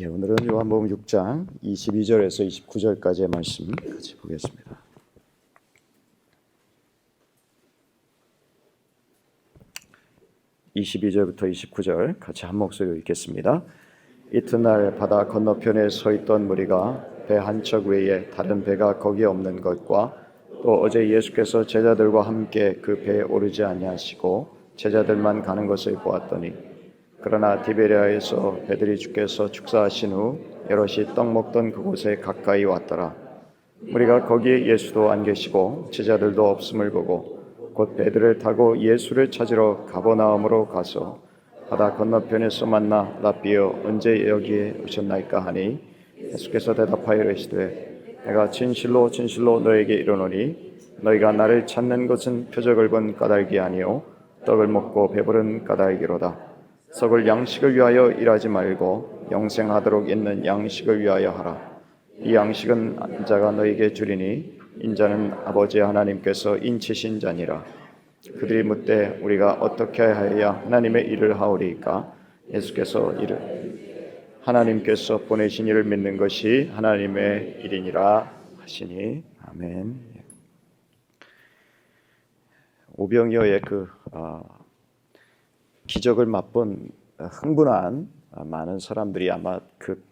오늘은 요한복음 6장 22절에서 29절까지의 말씀 같이 보겠습니다. (22절부터 29절) 같이 한 목소리로 읽겠습니다. 이튿날 바다 건너편에 서 있던 무리가 배 한 척 외에 다른 배가 거기에 없는 것과 또 어제 예수께서 제자들과 함께 그 배에 오르지 아니하시고 제자들만 가는 것을 보았더니, 그러나 디베랴에서 배들이 주께서 축사하신 후 여럿이 떡 먹던 그곳에 가까이 왔더라. 우리가 거기에 예수도 안 계시고 제자들도 없음을 보고 곧 배들을 타고 예수를 찾으러 가버나움으로 가서 바다 건너편에서 만나 랍비여 언제 여기에 오셨나이까 하니, 예수께서 대답하여 이르시되 내가 진실로 진실로 너에게 이르노니 너희가 나를 찾는 것은 표적을 본 까닭이 아니요 떡을 먹고 배부른 까닭이로다. 썩을 양식을 위하여 일하지 말고 영생하도록 있는 양식을 위하여 하라. 이 양식은 인자가 너에게 주리니 인자는 아버지 하나님께서 인치신 자니라. 그들이 묻되 우리가 어떻게 하여야 하나님의 일을 하오리이까? 예수께서 하나님께서 보내신 이를 믿는 것이 하나님의 일이니라 하시니. 아멘. 오병이어의 기적을 맛본 흥분한 많은 사람들이 아마 그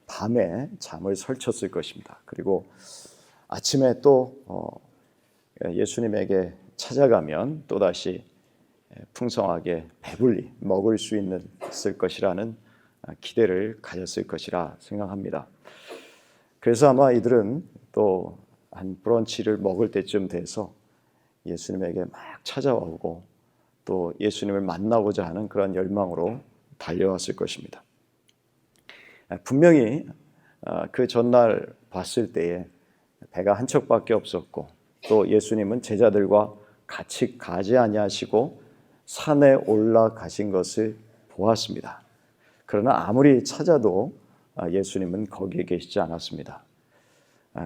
밤에 잠을 설쳤을 것입니다. 그리고 아침에 또 예수님에게 찾아가면 또다시 풍성하게 배불리 먹을 수 있을 것이라는 기대를 가졌을 것이라 생각합니다. 그래서 아마 이들은 또 한 브런치를 먹을 때쯤 돼서 예수님에게 막 찾아오고 또 예수님을 만나고자 하는 그런 열망으로 달려왔을 것입니다. 분명히 그 전날 봤을 때에 배가 한 척밖에 없었고 또 예수님은 제자들과 같이 가지 아니하시고 산에 올라가신 것을 보았습니다. 그러나 아무리 찾아도 예수님은 거기에 계시지 않았습니다.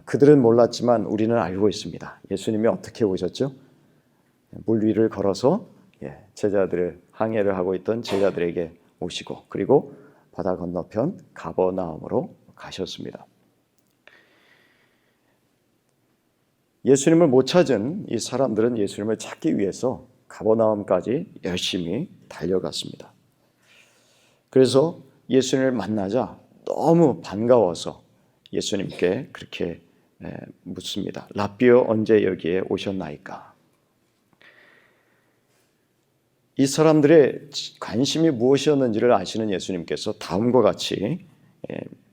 그들은 몰랐지만 우리는 알고 있습니다. 예수님이 어떻게 오셨죠? 물 위를 걸어서 제자들을 항해를 하고 있던 제자들에게 오시고 그리고 바다 건너편 가버나움으로 가셨습니다. 예수님을 못 찾은 이 사람들은 예수님을 찾기 위해서 가버나움까지 열심히 달려갔습니다. 그래서 예수님을 만나자 너무 반가워서 예수님께 그렇게 묻습니다. 랍비여 언제 여기에 오셨나이까? 이 사람들의 관심이 무엇이었는지를 아시는 예수님께서 다음과 같이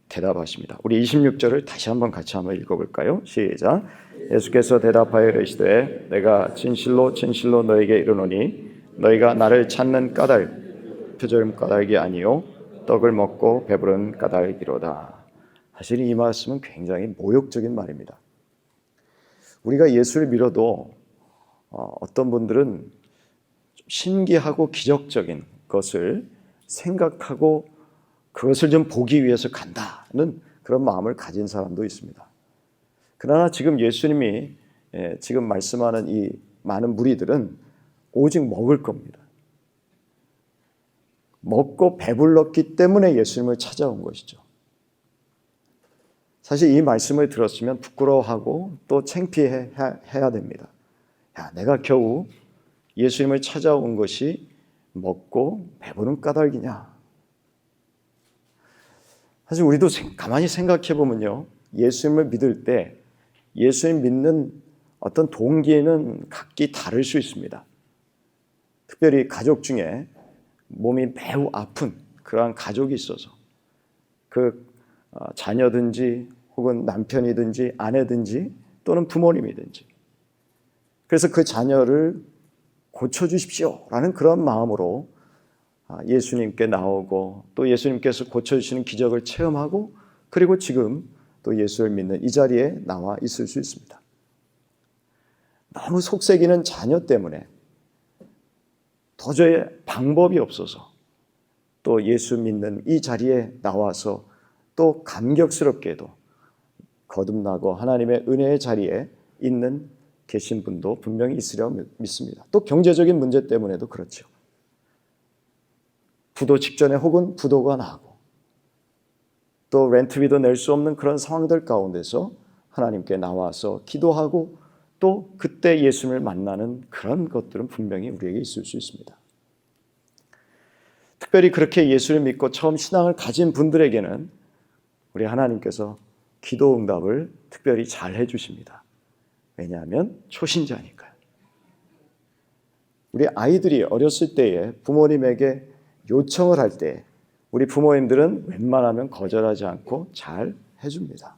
대답하십니다. 우리 26절을 다시 한번 같이 한번 읽어볼까요? 시작. 예수께서 대답하여 이르시되 내가 진실로 진실로 너에게 이르노니 너희가 나를 찾는 까닭 표적은 까닭이 아니요 떡을 먹고 배부른 까닭이로다. 사실 이 말씀은 굉장히 모욕적인 말입니다. 우리가 예수를 믿어도 어떤 분들은 신기하고 기적적인 것을 생각하고 그것을 좀 보기 위해서 간다는 그런 마음을 가진 사람도 있습니다. 그러나 지금 예수님이 지금 말씀하는 이 많은 무리들은 오직 먹을 겁니다. 먹고 배불렀기 때문에 예수님을 찾아온 것이죠. 사실 이 말씀을 들었으면 부끄러워하고 또 창피해야 됩니다. 야, 내가 겨우 예수님을 찾아온 것이 먹고 배부른 까닭이냐? 사실 우리도 가만히 생각해 보면요, 예수님을 믿을 때 예수님 믿는 어떤 동기에는 각기 다를 수 있습니다. 특별히 가족 중에 몸이 매우 아픈 그러한 가족이 있어서 그 자녀든지 혹은 남편이든지 아내든지 또는 부모님이든지 그래서 그 자녀를 고쳐주십시오라는 그런 마음으로 예수님께 나오고 또 예수님께서 고쳐주시는 기적을 체험하고 그리고 지금 또 예수를 믿는 이 자리에 나와 있을 수 있습니다. 너무 속색이는 자녀 때문에 도저히 방법이 없어서 또 예수 믿는 이 자리에 나와서 또 감격스럽게도 거듭나고 하나님의 은혜의 자리에 계신 분도 분명히 있으리라고 믿습니다. 또 경제적인 문제 때문에도 그렇죠. 부도 직전에 혹은 부도가 나고 또 렌트비도 낼 수 없는 그런 상황들 가운데서 하나님께 나와서 기도하고 또 그때 예수님을 만나는 그런 것들은 분명히 우리에게 있을 수 있습니다. 특별히 그렇게 예수를 믿고 처음 신앙을 가진 분들에게는 우리 하나님께서 기도 응답을 특별히 잘 해주십니다. 왜냐하면 초신자니까요. 우리 아이들이 어렸을 때에 부모님에게 요청을 할 때 우리 부모님들은 웬만하면 거절하지 않고 잘 해줍니다.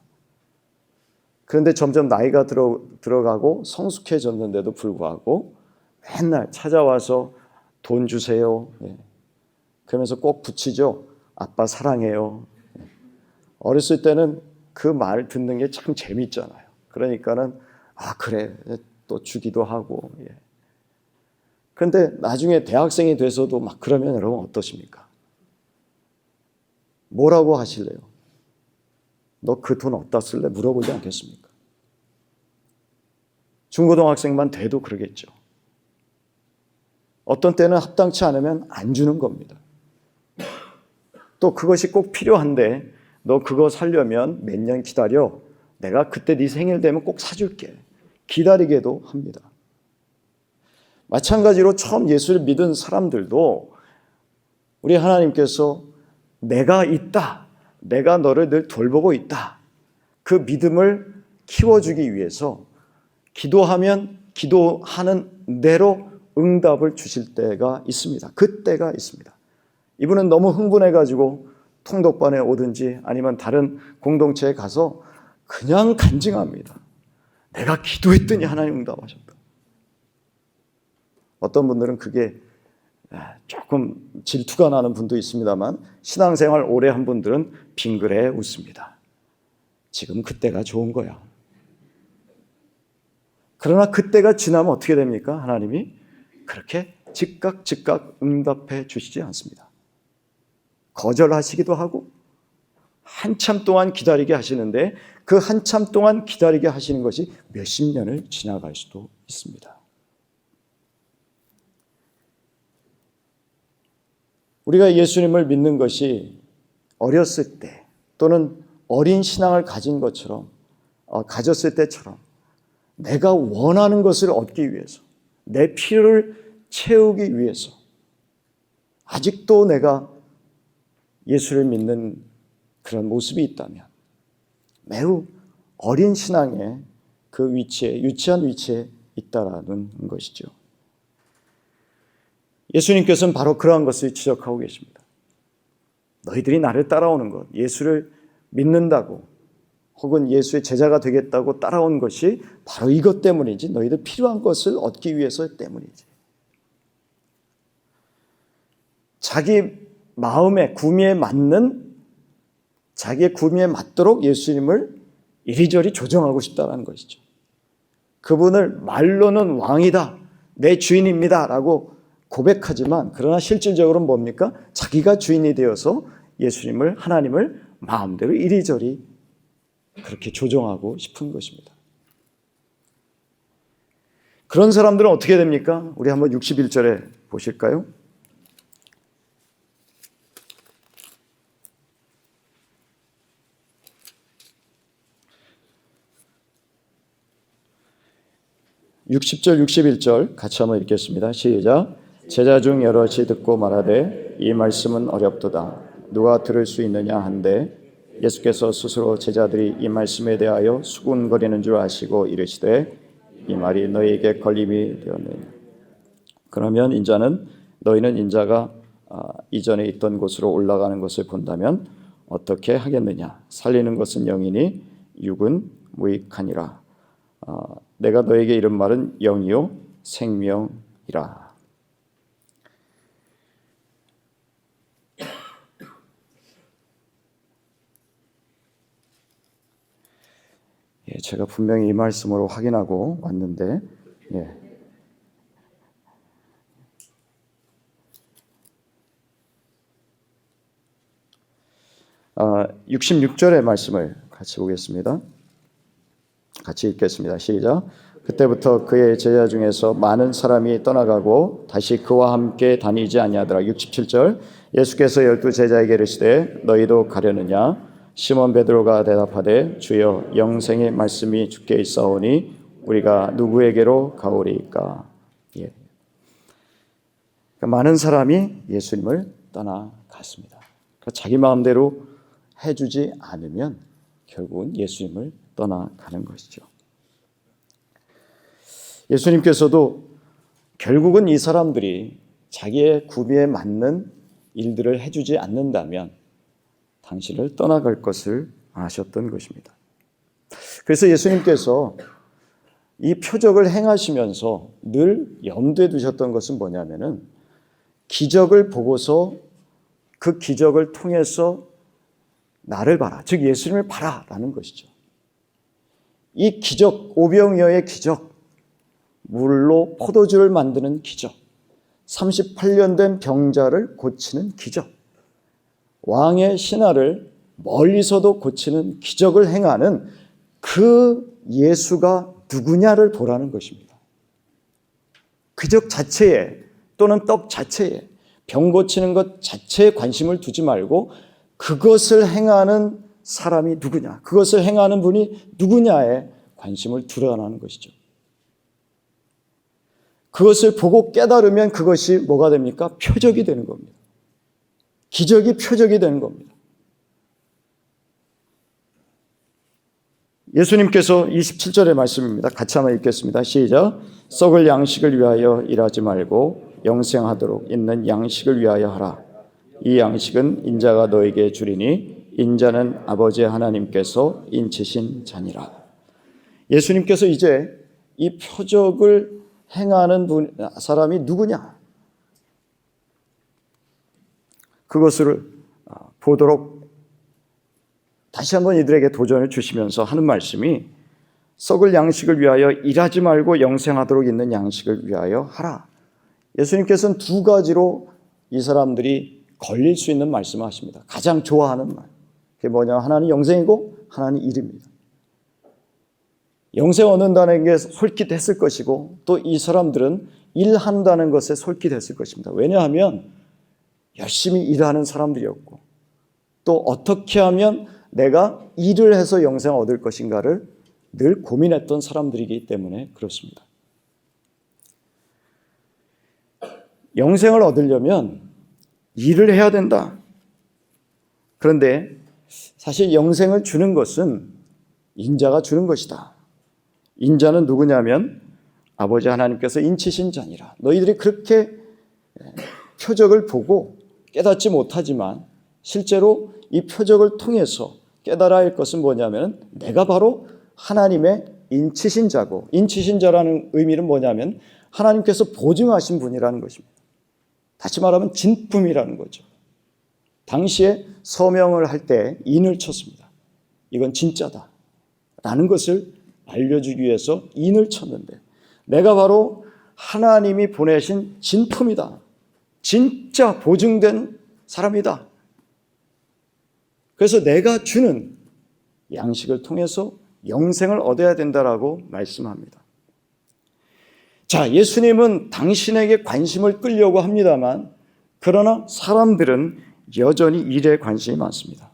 그런데 점점 나이가 들어가고 성숙해졌는데도 불구하고 맨날 찾아와서 돈 주세요. 그러면서 꼭 붙이죠. 아빠 사랑해요. 어렸을 때는 그 말 듣는 게 참 재밌잖아요. 그러니까는 그래 또 주기도 하고. 그런데 나중에 대학생이 돼서도 막 그러면 여러분 어떠십니까? 뭐라고 하실래요? 너 그 돈 어디다 쓸래? 물어보지 않겠습니까? 중고등학생만 돼도 그러겠죠. 어떤 때는 합당치 않으면 안 주는 겁니다. 또 그것이 꼭 필요한데 너 그거 사려면 몇 년 기다려. 내가 그때 네 생일 되면 꼭 사줄게. 기다리게도 합니다. 마찬가지로 처음 예수를 믿은 사람들도 우리 하나님께서 내가 있다. 내가 너를 늘 돌보고 있다. 그 믿음을 키워주기 위해서 기도하면 기도하는 대로 응답을 주실 때가 있습니다. 그때가 있습니다. 이분은 너무 흥분해가지고 통독반에 오든지 아니면 다른 공동체에 가서 그냥 간증합니다. 내가 기도했더니 하나님 응답하셨다. 어떤 분들은 그게 조금 질투가 나는 분도 있습니다만 신앙생활 오래 한 분들은 빙그레 웃습니다. 지금 그때가 좋은 거야. 그러나 그때가 지나면 어떻게 됩니까? 하나님이 그렇게 즉각 응답해 주시지 않습니다. 거절하시기도 하고 한참 동안 기다리게 하시는데 그 한참 동안 기다리게 하시는 것이 몇십 년을 지나갈 수도 있습니다. 우리가 예수님을 믿는 것이 어렸을 때 또는 어린 신앙을 가졌을 때처럼 내가 원하는 것을 얻기 위해서 내 필요를 채우기 위해서 아직도 내가 예수를 믿는 그런 모습이 있다면 매우 어린 신앙의 그 위치에 유치한 위치에 있다라는 것이죠. 예수님께서는 바로 그러한 것을 지적하고 계십니다. 너희들이 나를 따라오는 것, 예수를 믿는다고 혹은 예수의 제자가 되겠다고 따라온 것이 바로 이것 때문이지 너희들 필요한 것을 얻기 위해서 때문이지. 자기 마음의 구미에 맞는 자기의 구미에 맞도록 예수님을 이리저리 조정하고 싶다는 것이죠. 그분을 말로는 왕이다, 내 주인입니다 라고 고백하지만 그러나 실질적으로는 뭡니까? 자기가 주인이 되어서 예수님을 하나님을 마음대로 이리저리 그렇게 조정하고 싶은 것입니다. 그런 사람들은 어떻게 됩니까? 우리 한번 61절에 보실까요? (60절) (61절) 같이 한번 읽겠습니다. 시작. 제자 중 여럿이 듣고 말하되 이 말씀은 어렵도다. 누가 들을 수 있느냐 한데 예수께서 스스로 제자들이 이 말씀에 대하여 수군거리는 줄 아시고 이르시되 이 말이 너희에게 걸림이 되었느냐. 그러면 인자는 너희는 인자가 이전에 있던 곳으로 올라가는 것을 본다면 어떻게 하겠느냐. 살리는 것은 영이니 육은 무익하니라. 내가 너에게 이른 말은 영이요 생명이라. 제가 분명히 이 말씀으로 확인하고 왔는데 66절의 말씀을 같이 보겠습니다. 같이 읽겠습니다. 시작. 그때부터 그의 제자 중에서 많은 사람이 떠나가고 다시 그와 함께 다니지 아니하더라. 67절. 예수께서 12 제자에게 이르시되 너희도 가려느냐. 시몬 베드로가 대답하되 주여 영생의 말씀이 주께 있사오니 우리가 누구에게로 가오리이까. 예. 그러니까 많은 사람이 예수님을 떠나갔습니다. 그러니까 자기 마음대로 해주지 않으면 결국은 예수님을 떠나가는 것이죠. 예수님께서도 결국은 이 사람들이 자기의 구비에 맞는 일들을 해주지 않는다면 당신을 떠나갈 것을 아셨던 것입니다. 그래서 예수님께서 이 표적을 행하시면서 늘 염두에 두셨던 것은 뭐냐면은 기적을 보고서 그 기적을 통해서 나를 봐라, 즉 예수님을 봐라라는 것이죠. 이 기적, 오병이어의 기적, 물로 포도주를 만드는 기적, 38년 된 병자를 고치는 기적, 왕의 신하를 멀리서도 고치는 기적을 행하는 그 예수가 누구냐를 보라는 것입니다. 기적 자체에 또는 떡 자체에 병 고치는 것 자체에 관심을 두지 말고 그것을 행하는 사람이 누구냐, 그것을 행하는 분이 누구냐에 관심을 두라는 것이죠. 그것을 보고 깨달으면 그것이 뭐가 됩니까? 표적이 되는 겁니다. 기적이 표적이 되는 겁니다. 예수님께서 27절의 말씀입니다. 같이 한번 읽겠습니다. 시작. 썩을 양식을 위하여 일하지 말고 영생하도록 있는 양식을 위하여 하라. 이 양식은 인자가 너에게 주리니 인자는 아버지 하나님께서 인치신 자니라. 예수님께서 이제 이 표적을 행하는 사람이 누구냐? 그것을 보도록 다시 한번 이들에게 도전을 주시면서 하는 말씀이 썩을 양식을 위하여 일하지 말고 영생하도록 있는 양식을 위하여 하라. 예수님께서는 두 가지로 이 사람들이 걸릴 수 있는 말씀을 하십니다. 가장 좋아하는 말. 그게 뭐냐면 하나는 영생이고 하나는 일입니다. 영생 얻는다는 게 솔깃했을 것이고 또 이 사람들은 일한다는 것에 솔깃했을 것입니다. 왜냐하면 열심히 일하는 사람들이었고 또 어떻게 하면 내가 일을 해서 영생을 얻을 것인가를 늘 고민했던 사람들이기 때문에 그렇습니다. 영생을 얻으려면 일을 해야 된다. 그런데 사실 영생을 주는 것은 인자가 주는 것이다. 인자는 누구냐면 아버지 하나님께서 인치신 자니라. 너희들이 그렇게 표적을 보고 깨닫지 못하지만 실제로 이 표적을 통해서 깨달아야 할 것은 뭐냐면 내가 바로 하나님의 인치신 자고, 인치신 자라는 의미는 뭐냐면 하나님께서 보증하신 분이라는 것입니다. 다시 말하면 진품이라는 거죠. 당시에 서명을 할 때 인을 쳤습니다. 이건 진짜다 라는 것을 알려주기 위해서 인을 쳤는데 내가 바로 하나님이 보내신 진품이다. 진짜 보증된 사람이다. 그래서 내가 주는 양식을 통해서 영생을 얻어야 된다라고 말씀합니다. 자, 예수님은 당신에게 관심을 끌려고 합니다만 그러나 사람들은 여전히 일에 관심이 많습니다.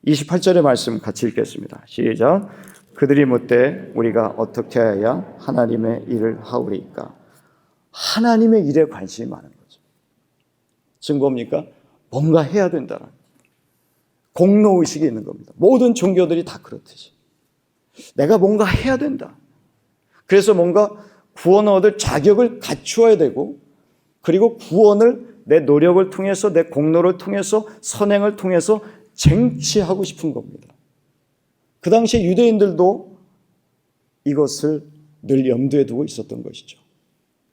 28절의 말씀 같이 읽겠습니다. 시작. 그들이 묻되 우리가 어떻게 해야 하나님의 일을 하오리까? 하나님의 일에 관심이 많은 거죠. 지금 뭡니까? 뭔가 해야 된다는 공로의식이 있는 겁니다. 모든 종교들이 다 그렇듯이 내가 뭔가 해야 된다. 그래서 뭔가 구원을 얻을 자격을 갖추어야 되고 그리고 구원을 내 노력을 통해서 내 공로를 통해서 선행을 통해서 쟁취하고 싶은 겁니다. 그 당시에 유대인들도 이것을 늘 염두에 두고 있었던 것이죠.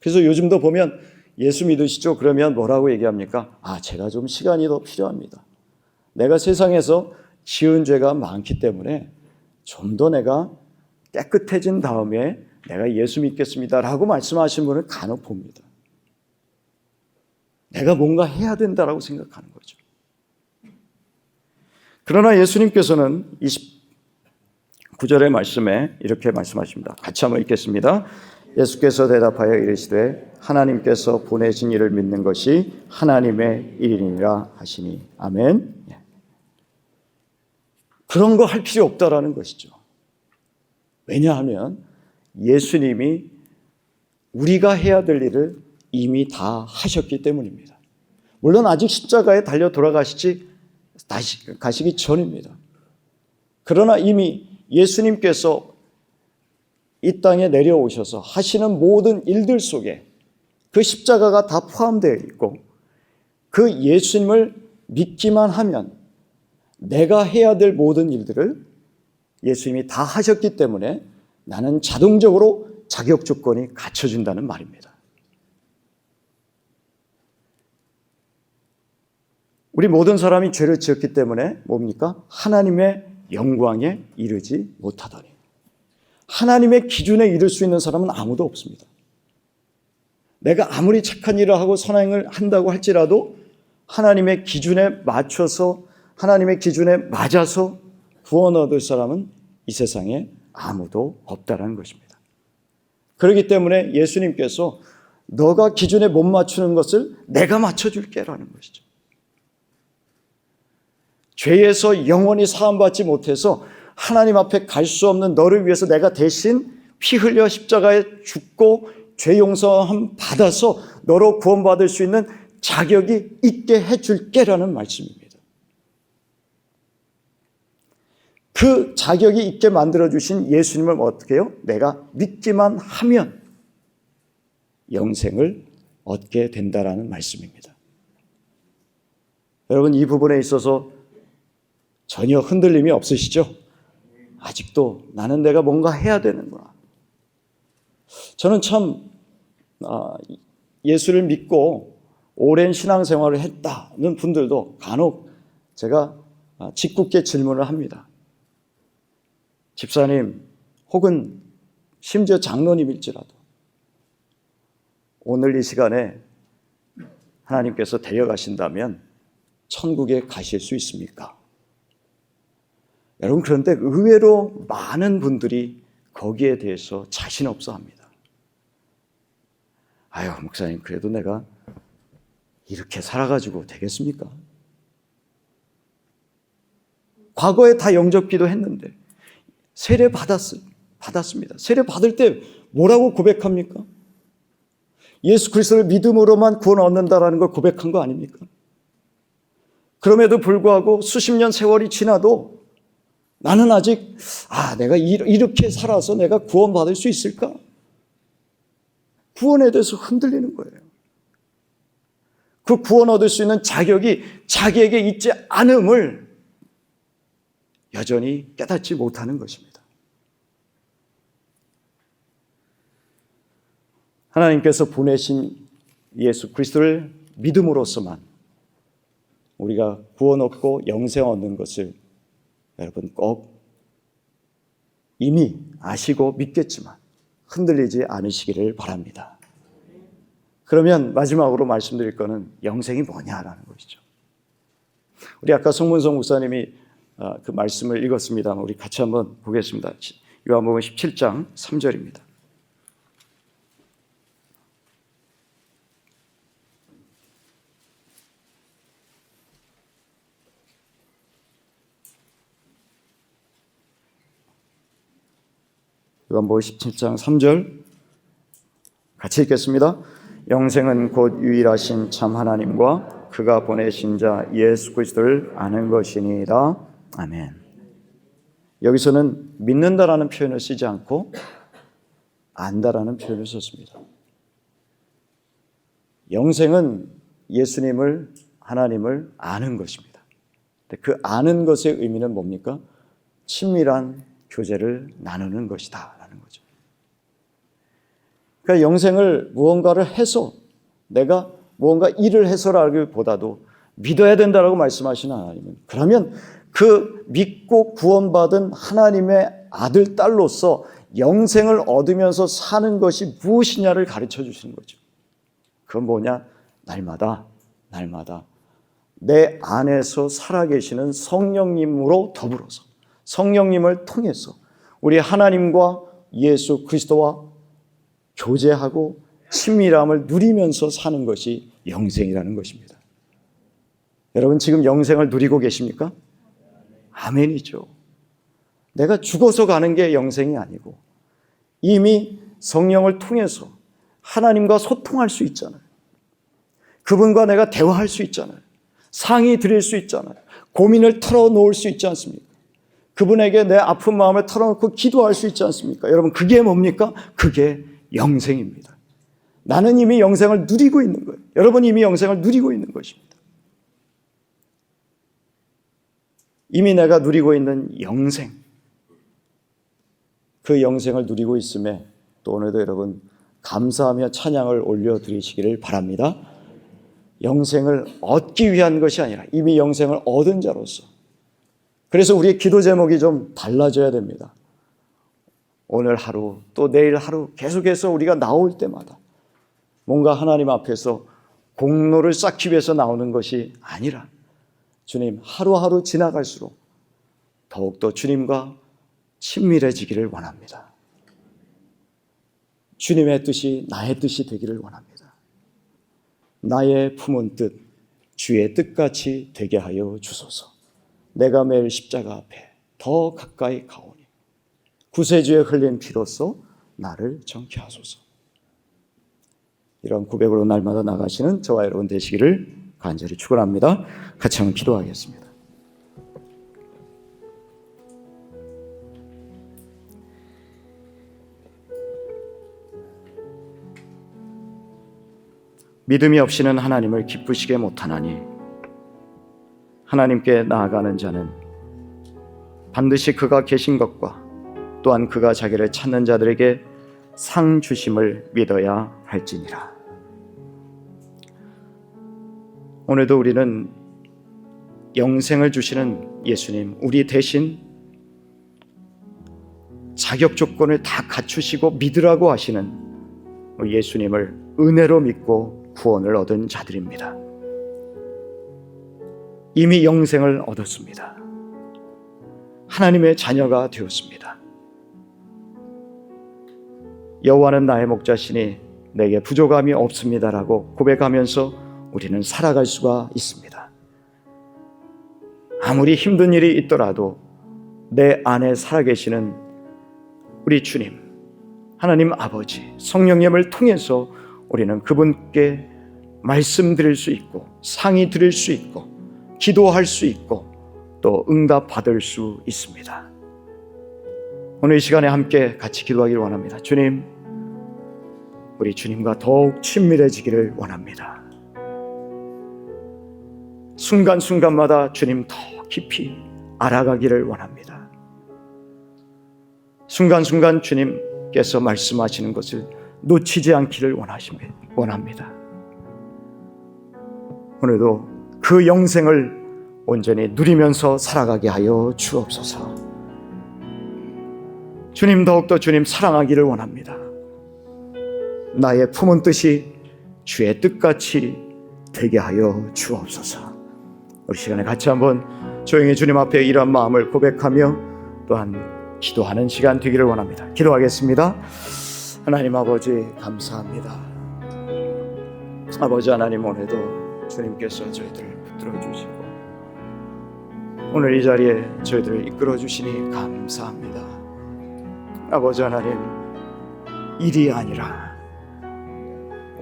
그래서 요즘도 보면 예수 믿으시죠? 그러면 뭐라고 얘기합니까? 제가 좀 시간이 더 필요합니다. 내가 세상에서 지은 죄가 많기 때문에 좀 더 내가 깨끗해진 다음에 내가 예수 믿겠습니다라고 말씀하신 분을 간혹 봅니다. 내가 뭔가 해야 된다라고 생각하는 거죠. 그러나 예수님께서는 29절의 말씀에 이렇게 말씀하십니다. 같이 한번 읽겠습니다. 예수께서 대답하여 이르시되 하나님께서 보내신 이를 믿는 것이 하나님의 일이니라 하시니. 아멘. 그런 거 할 필요 없다라는 것이죠. 왜냐하면 예수님이 우리가 해야 될 일을 이미 다 하셨기 때문입니다. 물론 아직 십자가에 달려 돌아가시기 전입니다. 그러나 이미 예수님께서 이 땅에 내려오셔서 하시는 모든 일들 속에 그 십자가가 다 포함되어 있고, 그 예수님을 믿기만 하면 내가 해야 될 모든 일들을 예수님이 다 하셨기 때문에 나는 자동적으로 자격 조건이 갖춰진다는 말입니다. 우리 모든 사람이 죄를 지었기 때문에 뭡니까? 하나님의 영광에 이르지 못하더니. 하나님의 기준에 이를 수 있는 사람은 아무도 없습니다. 내가 아무리 착한 일을 하고 선행을 한다고 할지라도 하나님의 기준에 맞춰서, 하나님의 기준에 맞아서 구원 얻을 사람은 이 세상에 아무도 없다는 것입니다. 그렇기 때문에 예수님께서 너가 기준에 못 맞추는 것을 내가 맞춰줄게라는 것이죠. 죄에서 영원히 사함받지 못해서 하나님 앞에 갈 수 없는 너를 위해서 내가 대신 피 흘려 십자가에 죽고 죄 용서함 받아서 너로 구원받을 수 있는 자격이 있게 해줄게라는 말씀입니다. 그 자격이 있게 만들어주신 예수님을 어떻게 해요? 내가 믿기만 하면 영생을 얻게 된다라는 말씀입니다. 여러분, 이 부분에 있어서 전혀 흔들림이 없으시죠? 아직도 나는 내가 뭔가 해야 되는구나. 저는 참 예수를 믿고 오랜 신앙생활을 했다는 분들도 간혹 제가 짓궂게 질문을 합니다. 집사님, 혹은 심지어 장로님일지라도 오늘 이 시간에 하나님께서 데려가신다면 천국에 가실 수 있습니까? 여러분, 그런데 의외로 많은 분들이 거기에 대해서 자신 없어 합니다. 아유, 목사님, 그래도 내가 이렇게 살아가지고 되겠습니까? 과거에 다 영접기도 했는데 세례 받았습니다. 세례 받을 때 뭐라고 고백합니까? 예수 그리스도를 믿음으로만 구원 얻는다라는 걸 고백한 거 아닙니까? 그럼에도 불구하고 수십 년 세월이 지나도 나는 아직 내가 이렇게 살아서 내가 구원받을 수 있을까? 구원에 대해서 흔들리는 거예요. 그 구원 얻을 수 있는 자격이 자기에게 있지 않음을 여전히 깨닫지 못하는 것입니다. 하나님께서 보내신 예수 그리스도를 믿음으로서만 우리가 구원 얻고 영생 얻는 것을 여러분 꼭 이미 아시고 믿겠지만 흔들리지 않으시기를 바랍니다. 그러면 마지막으로 말씀드릴 거는 영생이 뭐냐라는 것이죠. 우리 아까 송문성 목사님이 그 말씀을 읽었습니다. 우리 같이 한번 보겠습니다. 요한복음 17장 3절입니다. 요한복음 17장 3절 같이 읽겠습니다. 영생은 곧 유일하신 참 하나님과 그가 보내신 자 예수 그리스도를 아는 것이니이다. 아멘. 여기서는 믿는다라는 표현을 쓰지 않고 안다라는 표현을 썼습니다. 영생은 예수님을, 하나님을 아는 것입니다. 그 아는 것의 의미는 뭡니까? 친밀한 교제를 나누는 것이다 라는 거죠. 그러니까 영생을 무언가를 해서, 내가 무언가 일을 해서라기보다도 믿어야 된다라고 말씀하시는 하나님은, 그러면 그 믿고 구원받은 하나님의 아들, 딸로서 영생을 얻으면서 사는 것이 무엇이냐를 가르쳐 주시는 거죠. 그건 뭐냐? 날마다 내 안에서 살아계시는 성령님으로 더불어서, 성령님을 통해서 우리 하나님과 예수 그리스도와 교제하고 친밀함을 누리면서 사는 것이 영생이라는 것입니다. 여러분, 지금 영생을 누리고 계십니까? 아멘이죠. 내가 죽어서 가는 게 영생이 아니고 이미 성령을 통해서 하나님과 소통할 수 있잖아요. 그분과 내가 대화할 수 있잖아요. 상의 드릴 수 있잖아요. 고민을 털어놓을 수 있지 않습니까? 그분에게 내 아픈 마음을 털어놓고 기도할 수 있지 않습니까? 여러분, 그게 뭡니까? 그게 영생입니다. 나는 이미 영생을 누리고 있는 거예요. 여러분 이미 영생을 누리고 있는 것입니다. 이미 내가 누리고 있는 영생, 그 영생을 누리고 있음에 또 오늘도 여러분 감사하며 찬양을 올려드리시기를 바랍니다. 영생을 얻기 위한 것이 아니라 이미 영생을 얻은 자로서. 그래서 우리의 기도 제목이 좀 달라져야 됩니다. 오늘 하루 또 내일 하루 계속해서 우리가 나올 때마다 뭔가 하나님 앞에서 공로를 쌓기 위해서 나오는 것이 아니라 주님, 하루하루 지나갈수록 더욱더 주님과 친밀해지기를 원합니다. 주님의 뜻이 나의 뜻이 되기를 원합니다. 나의 품은 뜻, 주의 뜻같이 되게 하여 주소서. 내가 매일 십자가 앞에 더 가까이 가오니 구세주에 흘린 피로써 나를 정케 하소서. 이런 고백으로 날마다 나가시는 저와 여러분 되시기를 간절히 축원합니다. 같이 한번 기도하겠습니다. 믿음이 없이는 하나님을 기쁘시게 못하나니 하나님께 나아가는 자는 반드시 그가 계신 것과 또한 그가 자기를 찾는 자들에게 상 주심을 믿어야 할지니라. 오늘도 우리는 영생을 주시는 예수님, 우리 대신 자격 조건을 다 갖추시고 믿으라고 하시는 예수님을 은혜로 믿고 구원을 얻은 자들입니다. 이미 영생을 얻었습니다. 하나님의 자녀가 되었습니다. 여호와는 나의 목자시니 내게 부족함이 없습니다라고 고백하면서 우리는 살아갈 수가 있습니다. 아무리 힘든 일이 있더라도 내 안에 살아계시는 우리 주님, 하나님 아버지, 성령님을 통해서 우리는 그분께 말씀드릴 수 있고 상의 드릴 수 있고 기도할 수 있고 또 응답 받을 수 있습니다. 오늘 이 시간에 함께 같이 기도하기를 원합니다. 주님, 우리 주님과 더욱 친밀해지기를 원합니다. 순간순간마다 주님 더 깊이 알아가기를 원합니다. 순간순간 주님께서 말씀하시는 것을 놓치지 않기를 원합니다. 오늘도 그 영생을 온전히 누리면서 살아가게 하여 주옵소서. 주님, 더욱더 주님 사랑하기를 원합니다. 나의 품은 뜻이 주의 뜻같이 되게 하여 주옵소서. 우리 시간에 같이 한번 조용히 주님 앞에 이러한 마음을 고백하며 또한 기도하는 시간 되기를 원합니다. 기도하겠습니다. 하나님 아버지 감사합니다. 아버지 하나님, 오늘도 주님께서 저희들을 붙들어 주시고 오늘 이 자리에 저희들을 이끌어 주시니 감사합니다. 아버지 하나님, 일이 아니라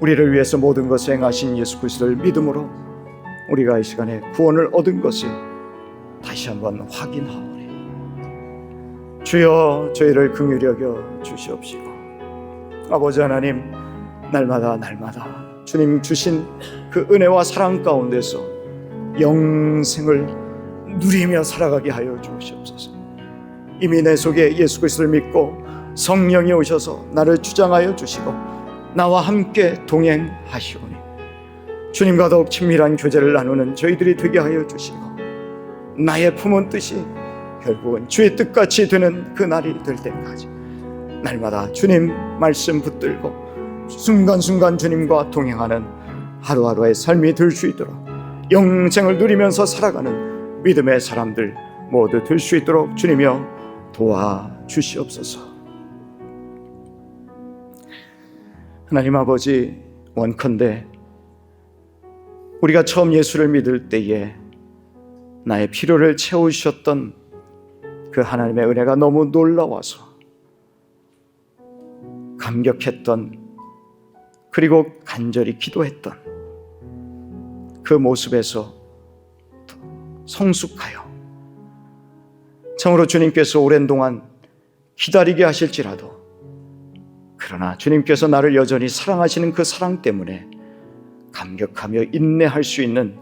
우리를 위해서 모든 것을 행하신 예수 그리스도를 믿음으로 우리가 이 시간에 구원을 얻은 것을 다시 한번 확인하오니 주여 저희를 긍휼히 여겨 주시옵시고 아버지 하나님, 날마다 주님 주신 그 은혜와 사랑 가운데서 영생을 누리며 살아가게 하여 주시옵소서. 이미 내 속에 예수 그리스도를 믿고 성령이 오셔서 나를 주장하여 주시고 나와 함께 동행하시오니 주님과 더욱 친밀한 교제를 나누는 저희들이 되게 하여 주시고 나의 품은 뜻이 결국은 주의 뜻같이 되는 그 날이 될 때까지 날마다 주님 말씀 붙들고 순간순간 주님과 동행하는 하루하루의 삶이 될 수 있도록 영생을 누리면서 살아가는 믿음의 사람들 모두 될 수 있도록 주님이여 도와주시옵소서. 하나님 아버지, 원컨대 우리가 처음 예수를 믿을 때에 나의 필요를 채우셨던 그 하나님의 은혜가 너무 놀라워서 감격했던, 그리고 간절히 기도했던 그 모습에서 성숙하여 참으로 주님께서 오랜 동안 기다리게 하실지라도, 그러나 주님께서 나를 여전히 사랑하시는 그 사랑 때문에 감격하며 인내할 수 있는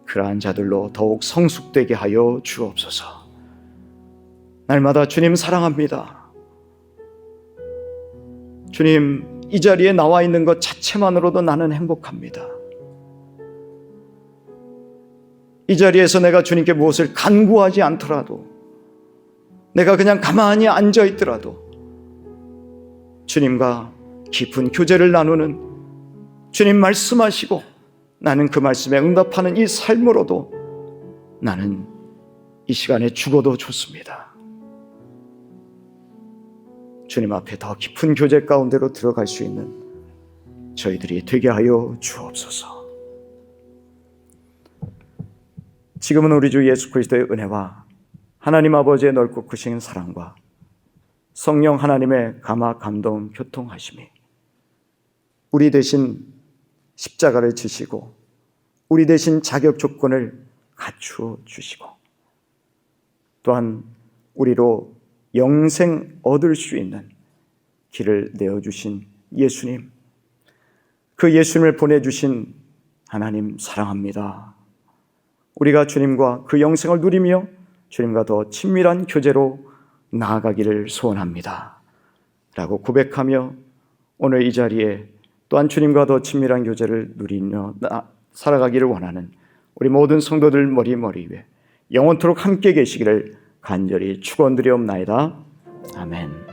그러한 자들로 더욱 성숙되게 하여 주옵소서. 날마다 주님 사랑합니다. 주님, 이 자리에 나와 있는 것 자체만으로도 나는 행복합니다. 이 자리에서 내가 주님께 무엇을 간구하지 않더라도, 내가 그냥 가만히 앉아 있더라도 주님과 깊은 교제를 나누는, 주님 말씀하시고 나는 그 말씀에 응답하는 이 삶으로도 나는 이 시간에 죽어도 좋습니다. 주님 앞에 더 깊은 교제 가운데로 들어갈 수 있는 저희들이 되게 하여 주옵소서. 지금은 우리 주 예수 그리스도의 은혜와 하나님 아버지의 넓고 크신 사랑과 성령 하나님의 감화 감동 교통하심이 우리 대신 십자가를 지시고 우리 대신 자격 조건을 갖추어 주시고 또한 우리로 영생 얻을 수 있는 길을 내어주신 예수님, 그 예수님을 보내주신 하나님 사랑합니다. 우리가 주님과 그 영생을 누리며 주님과 더 친밀한 교제로 나아가기를 소원합니다 라고 고백하며 오늘 이 자리에 또한 주님과 더 친밀한 교제를 누리며 살아가기를 원하는 우리 모든 성도들 머리 위에 영원토록 함께 계시기를 간절히 축원드리옵나이다. 아멘.